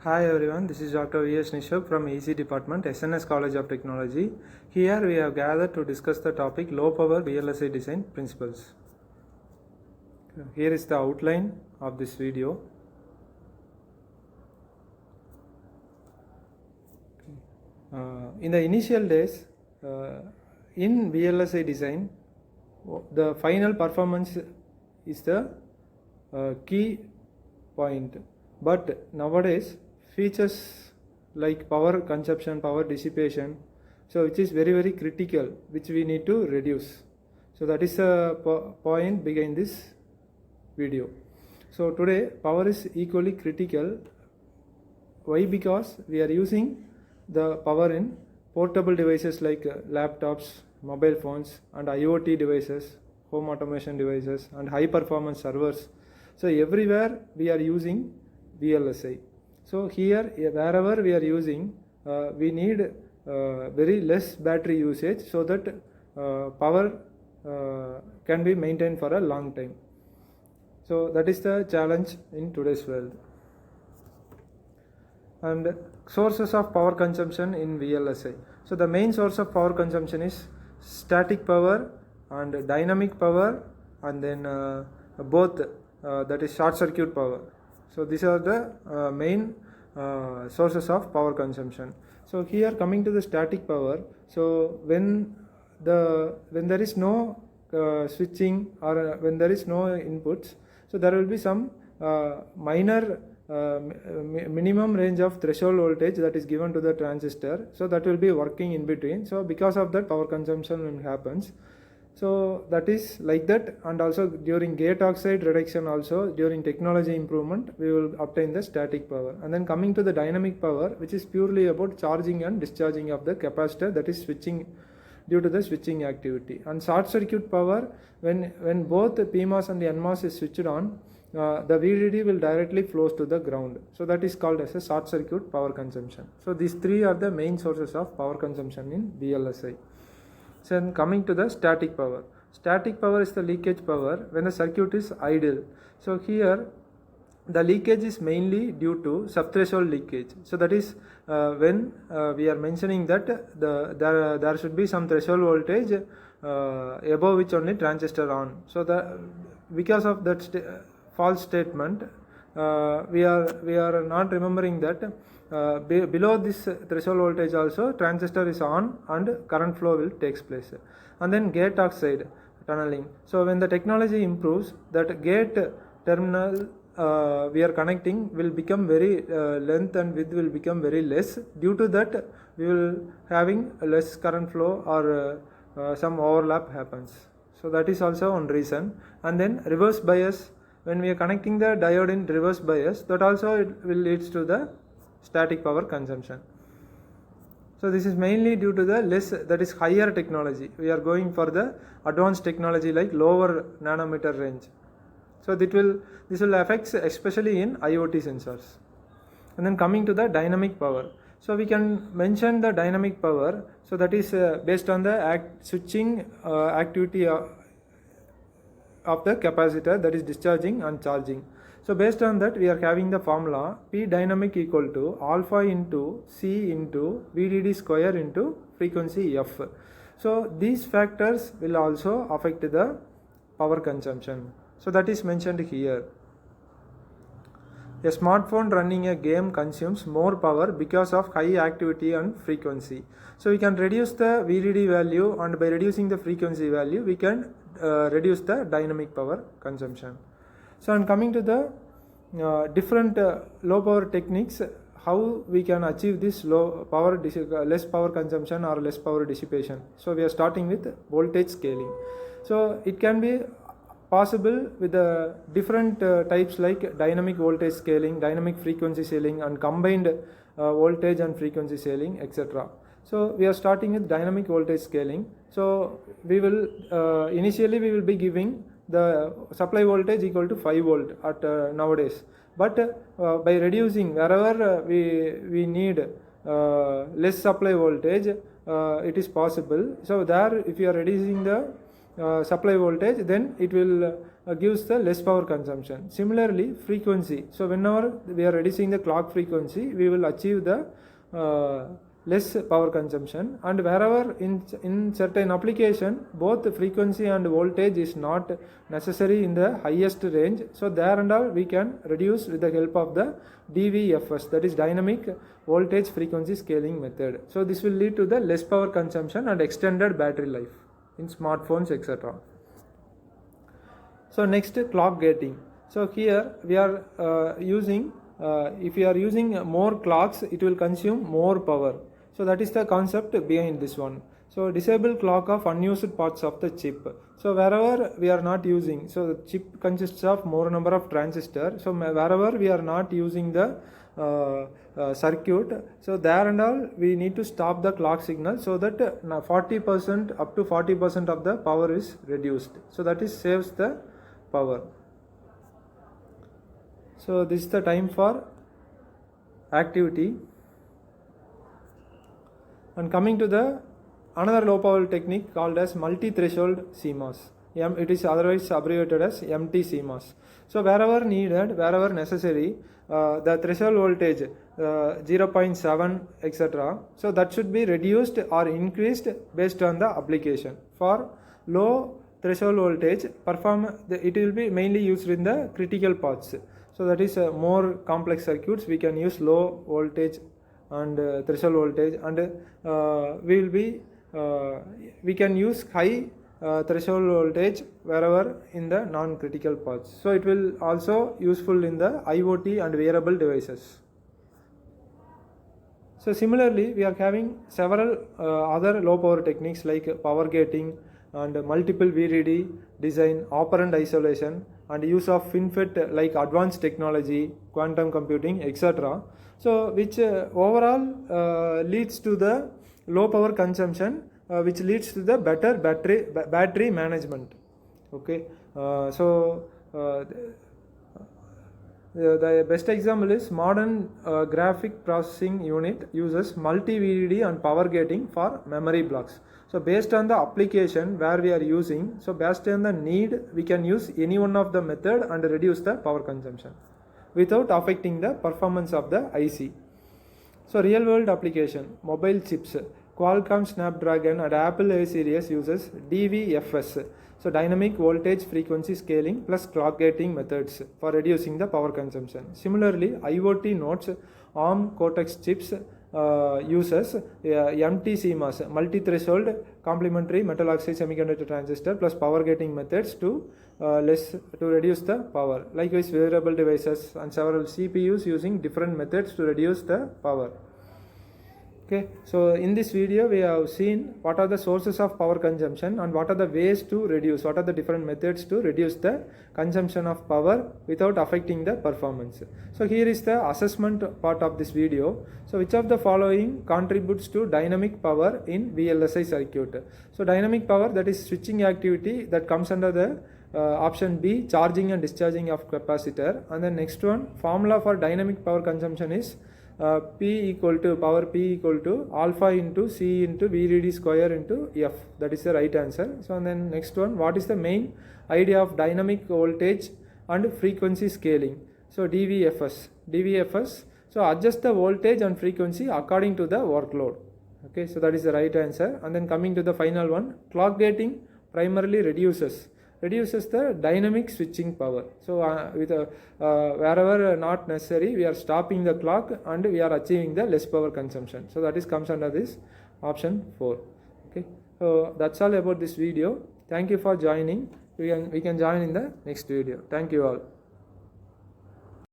Hi everyone, this is Dr. V.S. Nishab from EC Department, SNS College of Technology. Here we have gathered to discuss the topic Low Power VLSI Design Principles. Here is the outline of this video. In the initial days, in VLSI design, the final performance is the key point. But nowadays, features like power consumption, power dissipation, so which is very critical, which we need to reduce. So that is a point behind this video. So today power is equally critical. Why? Because we are using the power in portable devices like laptops, mobile phones and IoT devices, home automation devices and high performance servers. So everywhere we are using VLSI. So here wherever we are using, we need very less battery usage so that power can be maintained for a long time. So that is the challenge in today's world. And sources of power consumption in VLSI. So the main source of power consumption is static power and dynamic power, and then both that is short circuit power. So these are the main sources of power consumption. So here coming to the static power, so when there is no switching or when there is no inputs, so there will be some minor minimum range of threshold voltage that is given to the transistor, so that will be working in between. So because of that, power consumption happens. So that is like that. And also during gate oxide reduction, also during technology improvement, we will obtain the static power. And then coming to the dynamic power, which is purely about charging and discharging of the capacitor, that is switching due to the switching activity. And short circuit power, when both the PMOS and the NMOS is switched on, the VDD will directly flows to the ground. So that is called as a short circuit power consumption. So these three are the main sources of power consumption in VLSI. So then coming to the static power. Static power is the leakage power when the circuit is idle. So here the leakage is mainly due to subthreshold leakage. So that is when we are mentioning that there should be some threshold voltage above which only transistor on. So because of that false statement, we are not remembering that below this threshold voltage also transistor is on and current flow will takes place. And then gate oxide tunneling. So when the technology improves, that gate terminal we are connecting will become very length and width will become very less. Due to that, we will having less current flow or some overlap happens. So that is also one reason. And then reverse bias. When we are connecting the diode in reverse bias, that also it will leads to the static power consumption. So this is mainly due to the less, that is higher technology. We are going for the advanced technology like lower nanometer range. So this will affect especially in IoT sensors. And then coming to the dynamic power. So we can mention the dynamic power. So that is based on the switching activity of the capacitor, that is discharging and charging. So based on that, we are having the formula P dynamic equal to alpha into C into VDD square into frequency F. So these factors will also affect the power consumption. So that is mentioned here. A smartphone running a game consumes more power because of high activity and frequency. So we can reduce the VDD value, and by reducing the frequency value, we can reduce the dynamic power consumption. So and coming to the different low power techniques, how we can achieve this low power less power consumption or less power dissipation. So we are starting with voltage scaling. So it can be possible with the different types like dynamic voltage scaling, dynamic frequency scaling and combined voltage and frequency scaling, etc. So we are starting with dynamic voltage scaling. So we will initially we will be giving the supply voltage equal to 5 volt at nowadays, but by reducing wherever we need less supply voltage, it is possible. So there, if you are reducing the supply voltage, then it will gives the less power consumption. Similarly, frequency. So whenever we are reducing the clock frequency, we will achieve the less power consumption, and wherever in certain application both frequency and voltage is not necessary in the highest range, so there and all we can reduce with the help of the DVFS, that is dynamic voltage frequency scaling method. So this will lead to the less power consumption and extended battery life in smartphones, etc. So next, clock gating. So here we are using if you are using more clocks, it will consume more power. So that is the concept behind this one. So disable clock of unused parts of the chip. So wherever we are not using, so the chip consists of more number of transistors. So wherever we are not using the circuit, so there and all we need to stop the clock signal, so that 40% up to 40% of the power is reduced. So that is saves the power. So this is the time for activity. And coming to the another low power technique called as multi-threshold CMOS. It is otherwise abbreviated as MT CMOS. So wherever needed, wherever necessary, the threshold voltage 0.7 etc. So that should be reduced or increased based on the application. For low threshold voltage, it will be mainly used in the critical paths. So that is more complex circuits, we can use low voltage and threshold voltage, and we can use high threshold voltage wherever in the non-critical paths. So it will also useful in the IoT and wearable devices. So similarly, we are having several other low power techniques like power gating and multiple VDD design, operand isolation, and use of FinFET like advanced technology, quantum computing, etc. So which overall leads to the low power consumption, which leads to the better battery management. Okay, the best example is modern graphic processing unit uses multi-VDD and power gating for memory blocks. So based on the application where we are using, so based on the need, we can use any one of the method and reduce the power consumption without affecting the performance of the IC. So real world application, mobile chips, Qualcomm Snapdragon and Apple A series uses DVFS. So dynamic voltage frequency scaling plus clock gating methods for reducing the power consumption. Similarly, IoT nodes, ARM Cortex chips uses MT CMOS, multi-threshold complementary metal oxide semiconductor transistor plus power gating methods to reduce the power. Likewise, wearable devices and several CPUs using different methods to reduce the power. Okay, so in this video we have seen what are the sources of power consumption and what are the ways to reduce, what are the different methods to reduce the consumption of power without affecting the performance. So here is the assessment part of this video. So which of the following contributes to dynamic power in VLSI circuit? So dynamic power, that is switching activity, that comes under the option B, charging and discharging of capacitor. And then next one, formula for dynamic power consumption is P equal to alpha into C into VDD square into F. That is the right answer. So and then next one, what is the main idea of dynamic voltage and frequency scaling? So DVFS. So adjust the voltage and frequency according to the workload. Okay, so that is the right answer. And then coming to the final one, clock gating primarily reduces the dynamic switching power. So wherever not necessary, we are stopping the clock and we are achieving the less power consumption. So that is comes under this option 4. Okay, so that's all about this video. Thank you for joining. We can join in the next video. Thank you all.